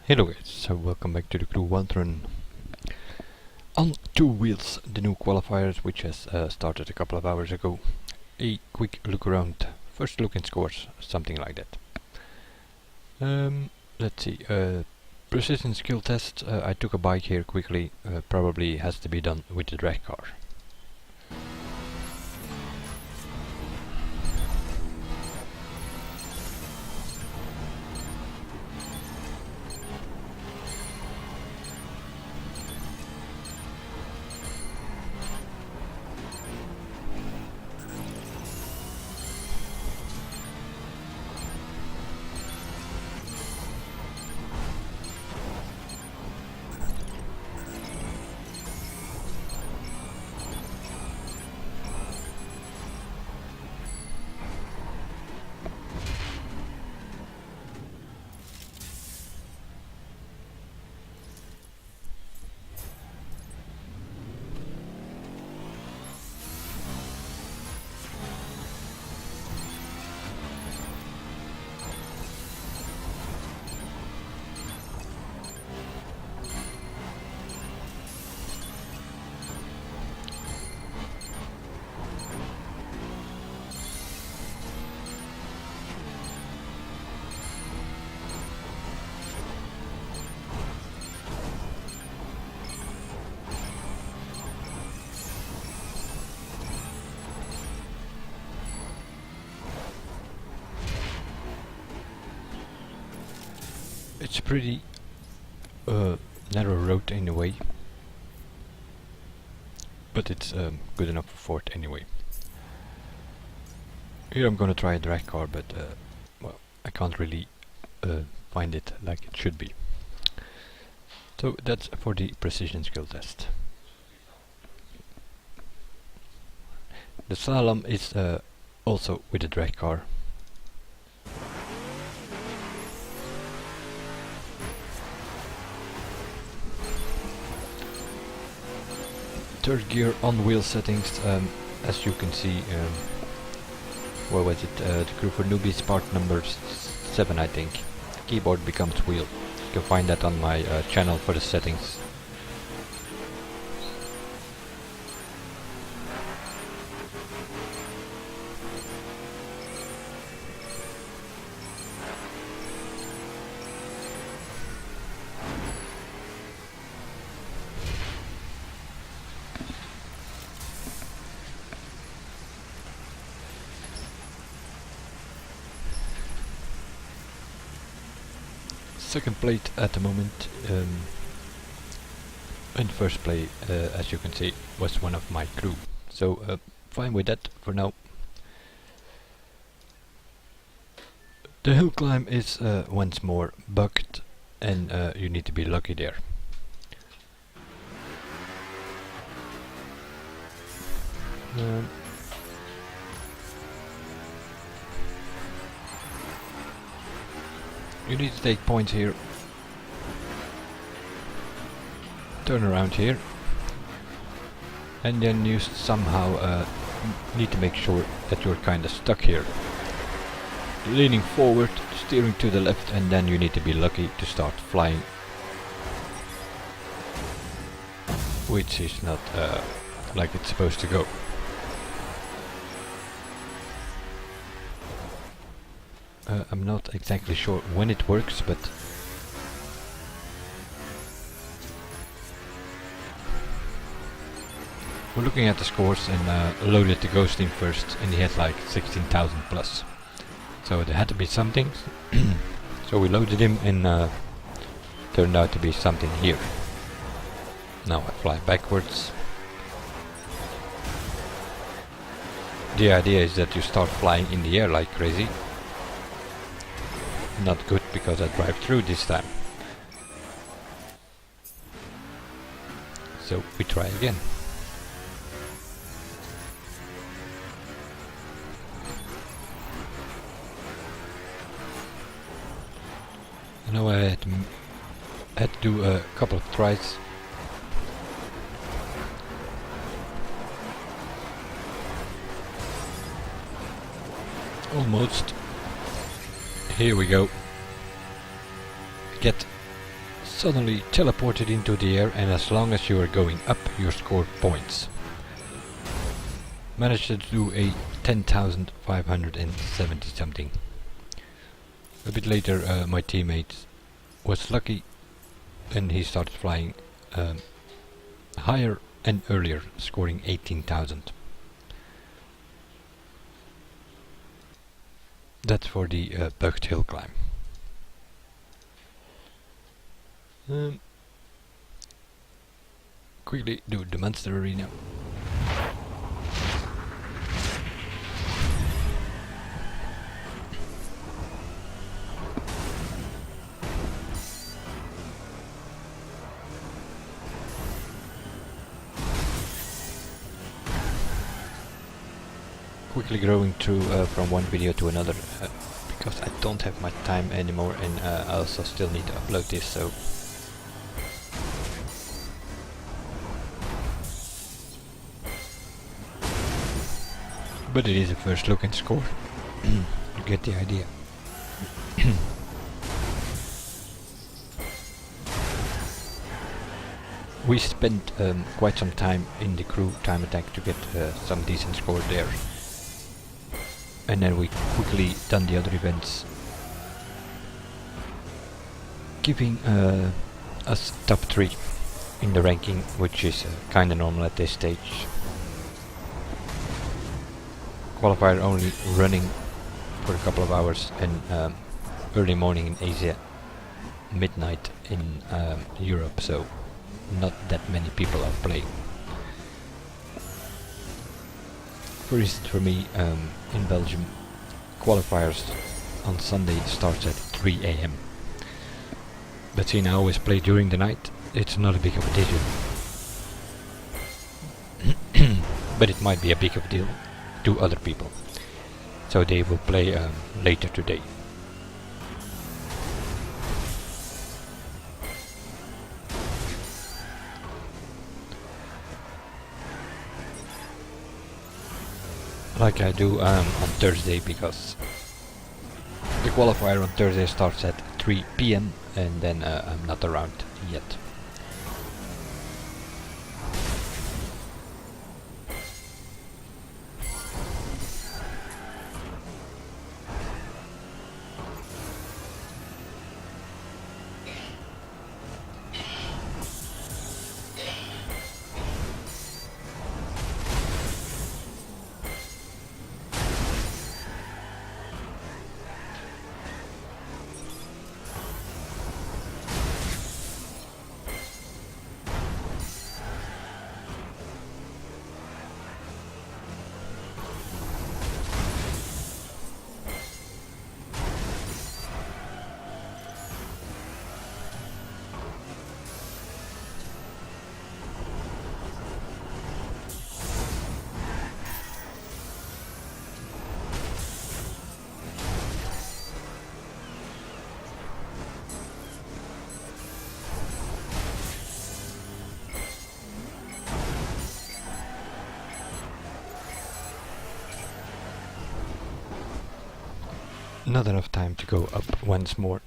Hello guys, so welcome back to the Crew 1 run on two wheels, the new qualifiers which has started a couple of hours ago. A quick look around, first look in scores, something like that. Let's see, precision skill test, I took a bike here quickly, probably has to be done with the drag car. It's a pretty narrow road in a way, but it's good enough for it anyway. Here I'm gonna try a drag car, but well, I can't really find it like it should be. So that's for the precision skill test. The slalom is also with a drag car. Third gear on wheel settings, as you can see, what was it, the Crew for Newbies part number 7 I think. Keyboard becomes wheel. You can find that on my channel for the settings. Second plate at the moment, and first play, as you can see, was one of my crew. So fine with that for now. The hill climb is once more bugged, and you need to be lucky there. You need to take points here, turn around here, and then you somehow need to make sure that you're kinda stuck here. Leaning forward, steering to the left, and then you need to be lucky to start flying. Which is not like it's supposed to go. I'm not exactly sure when it works, but we're looking at the scores and loaded the ghosting first, and he had like 16,000 plus. So there had to be something. So we loaded him, and turned out to be something here. Now I fly backwards. The idea is that you start flying in the air like crazy. Not good, because I drive through this time. So we try again. I know I had to do a couple of tries. Almost. Here we go. Get suddenly teleported into the air, and as long as you are going up, you score points. Managed to do a 10,570 something. A bit later, my teammate was lucky, and he started flying higher and earlier, scoring 18,000. That's for the bugged hill climb. Quickly do the monster arena. Quickly going through from one video to another because I don't have much time anymore, and I also still need to upload this, so but it is a first look and score. You get the idea. We spent quite some time in the crew time attack to get some decent score there. And then we quickly done the other events, giving us top 3 in the ranking, which is kinda normal at this stage. Qualifier only running for a couple of hours, and early morning in Asia, midnight in Europe, so not that many people are playing. For instance, for me, in Belgium, qualifiers on Sunday starts at 3 AM. But seeing I always play during the night, it's not a big of a deal. But it might be a big of a deal to other people, so they will play later today. Like I do on Thursday, because the qualifier on Thursday starts at 3 PM, and then I'm not around yet. Not enough time to go up once more.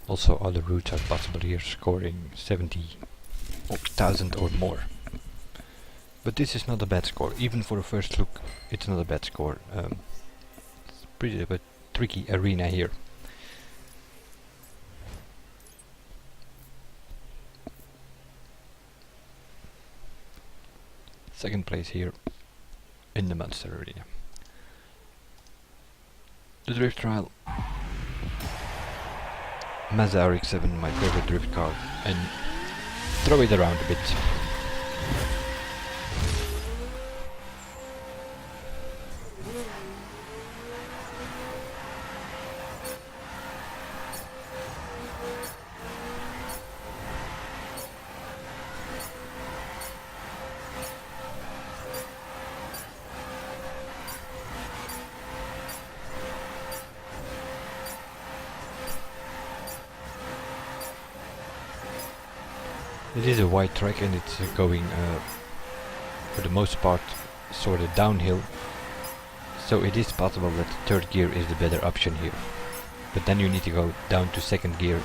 Also, other routes are possible here, scoring 70,000 or more. But this is not a bad score, even for a first look. It's not a bad score. It's pretty a bit tricky arena here. Second place here in the monster arena. The drift trial. Mazda RX-7, my favorite drift car, and throw it around a bit. It is a wide track, and it's going for the most part sort of downhill, so it is possible that third gear is the better option here, but then you need to go down to second gear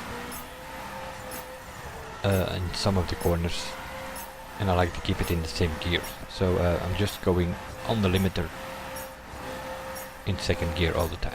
in some of the corners, and I like to keep it in the same gear. So I'm just going on the limiter in second gear all the time.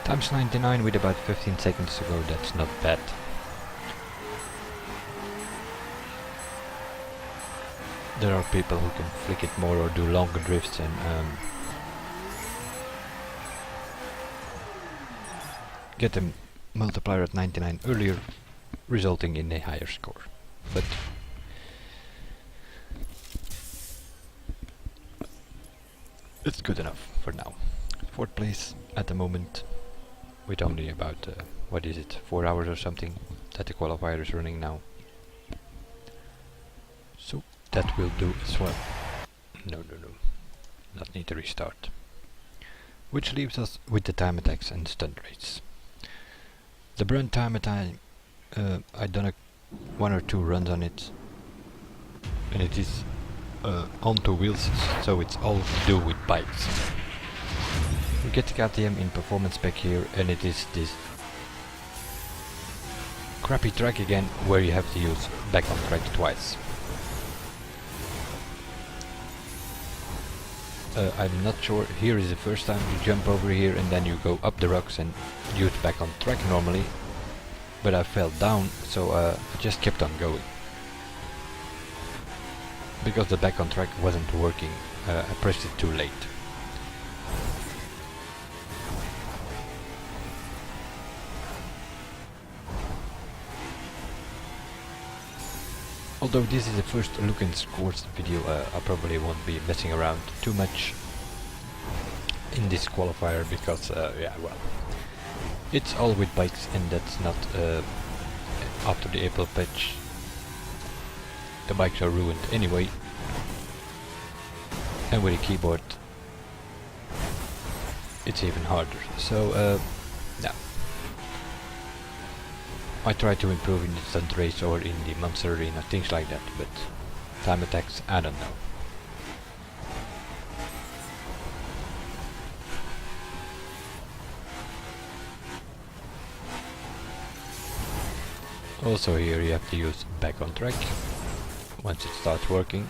Times 99 with about 15 seconds to go, that's not bad. There are people who can flick it more or do longer drifts and get a multiplier at 99 earlier, resulting in a higher score. But it's good enough for now. 4th place at the moment, with only about, 4 hours or something that the qualifier is running now. So that will do as well. No, not need to restart. Which leaves us with the time attacks and stunt race. The Brand time attack, I done 1 or 2 runs on it, and it is on 2 wheels, so it's all to do with bikes. We get the KTM in performance spec here, and it is this crappy track again where you have to use back on track twice. I'm not sure, here is the first time you jump over here and then you go up the rocks and use back on track normally, but I fell down, so I just kept on going. Because the back on track wasn't working, I pressed it too late. Although this is the first look and scores video, I probably won't be messing around too much in this qualifier because, it's all with bikes, and that's not after the April patch. The bikes are ruined anyway, and with a keyboard it's even harder. So, yeah. I try to improve in the stunt race or in the monster arena, things like that, but time attacks, I don't know. Also here you have to use back on track once it starts working.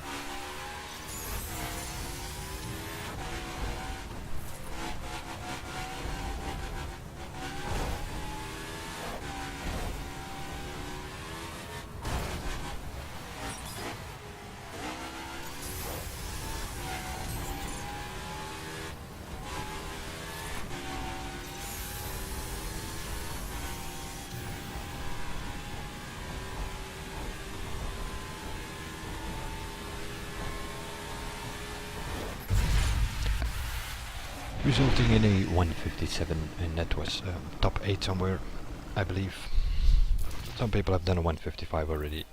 Resulting in a 157, and that was top 8 somewhere, I believe. Some people have done a 155 already.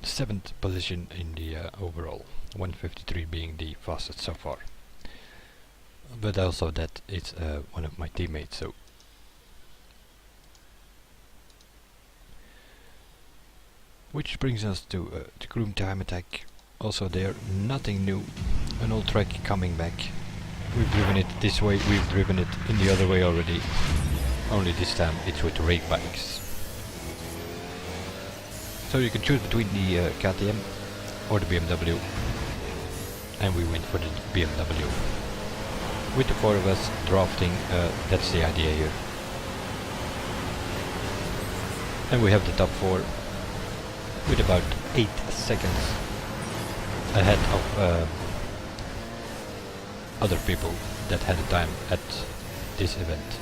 Seventh position in the overall, 153 being the fastest so far. But also that it's one of my teammates, so which brings us to the Groom time attack. Also there, nothing new, an old track coming back. We've driven it this way, we've driven it in the other way already, only this time it's with race bikes. So you can choose between the KTM or the BMW, and we went for the BMW. With the 4 of us drafting, that's the idea here. And we have the top 4 with about 8 seconds ahead of other people that had a time at this event.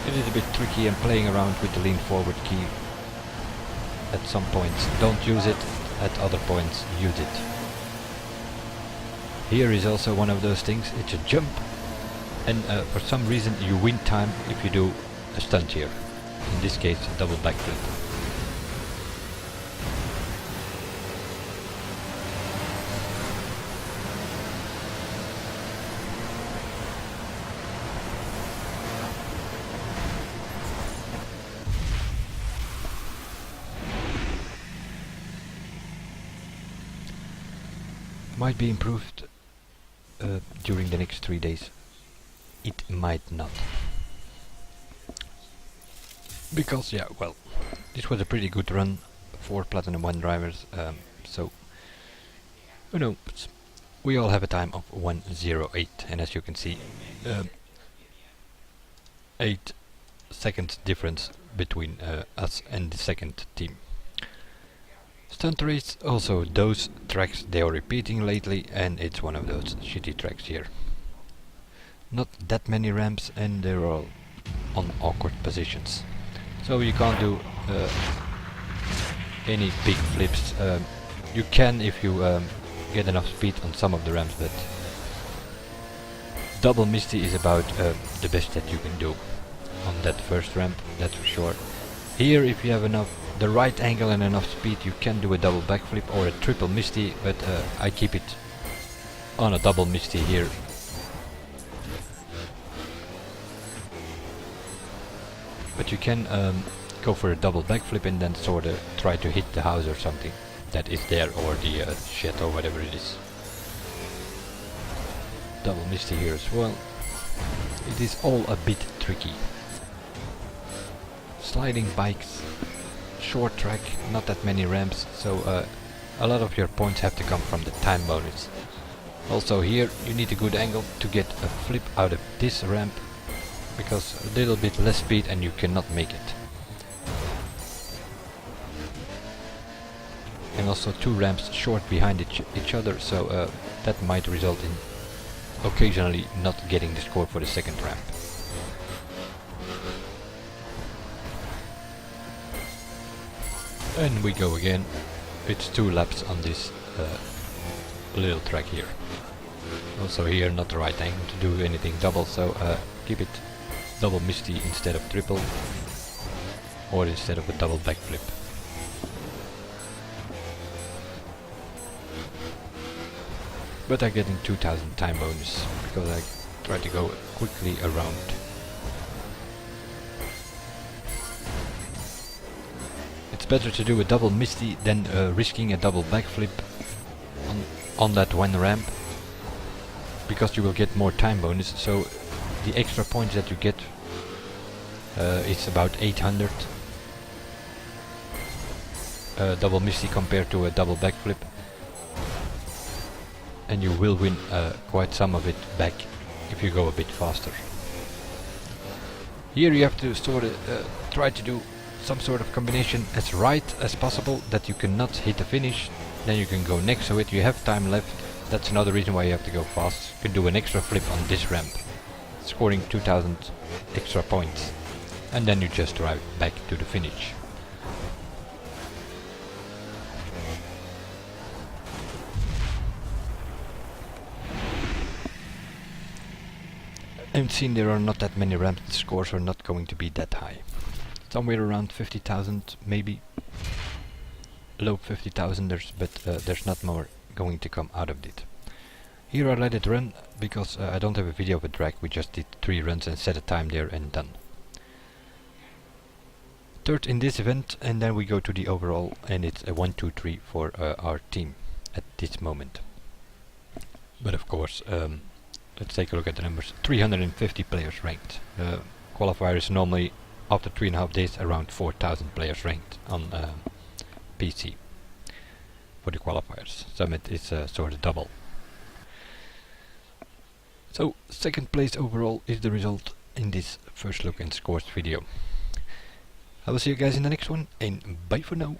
It is a bit tricky and playing around with the lean forward key at some points. Don't use it, at other points use it. Here is also one of those things, it's a jump, and for some reason you win time if you do a stunt here. In this case, a double backflip. Might be improved during the next 3 days. It might not. Because, yeah, well, this was a pretty good run for Platinum 1 drivers, so who knows. We all have a time of 1:08, and as you can see, 8 seconds difference between us and the second team. Stunt race, also those tracks they are repeating lately, and it's one of those shitty tracks here. Not that many ramps, and they're all on awkward positions. So you can't do any big flips. You can if you get enough speed on some of the ramps, but double Misty is about the best that you can do on that first ramp, that's for sure. Here, if you have the right angle and enough speed, you can do a double backflip or a triple Misty, but I keep it on a double Misty here. But you can go for a double backflip and then sort of try to hit the house or something that is there, or the shed or whatever it is. Double Misty here as well. It is all a bit tricky. Sliding bikes, short track, not that many ramps, so a lot of your points have to come from the time bonus. Also here you need a good angle to get a flip out of this ramp, because a little bit less speed and you cannot make it. And also 2 ramps short behind each other, so that might result in occasionally not getting the score for the second ramp. And we go again. It's 2 laps on this little track here. Also here not the right angle to do anything double, so keep it double Misty instead of triple, or instead of a double backflip. But I'm getting 2000 time bonus because I try to go quickly around. It's better to do a double Misty than risking a double backflip on that one ramp, because you will get more time bonus. So the extra points that you get is about 800 double Misty compared to a double backflip, and you will win quite some of it back if you go a bit faster. Here you have to sort of try to do some sort of combination as right as possible, that you cannot hit the finish, then you can go next to it. You have time left. That's another reason why you have to go fast. You can do an extra flip on this ramp, scoring 2000 extra points, and then you just drive back to the finish. And seeing there are not that many ramps, the scores are not going to be that high. Somewhere around 50,000, maybe low 50,000ers, but there's not more going to come out of it. Here I let it run because I don't have a video of a drag. We just did 3 runs and set a time there and done. Third in this event, and then we go to the overall, and it's a 1, 2, 3 for our team at this moment. But of course, let's take a look at the numbers. 350 players ranked. Qualifier is normally after 3.5 days around 4,000 players ranked on PC for the qualifiers. Summit is sort of double. So second place overall is the result in this first look and scores video. I will see you guys in the next one, and bye for now.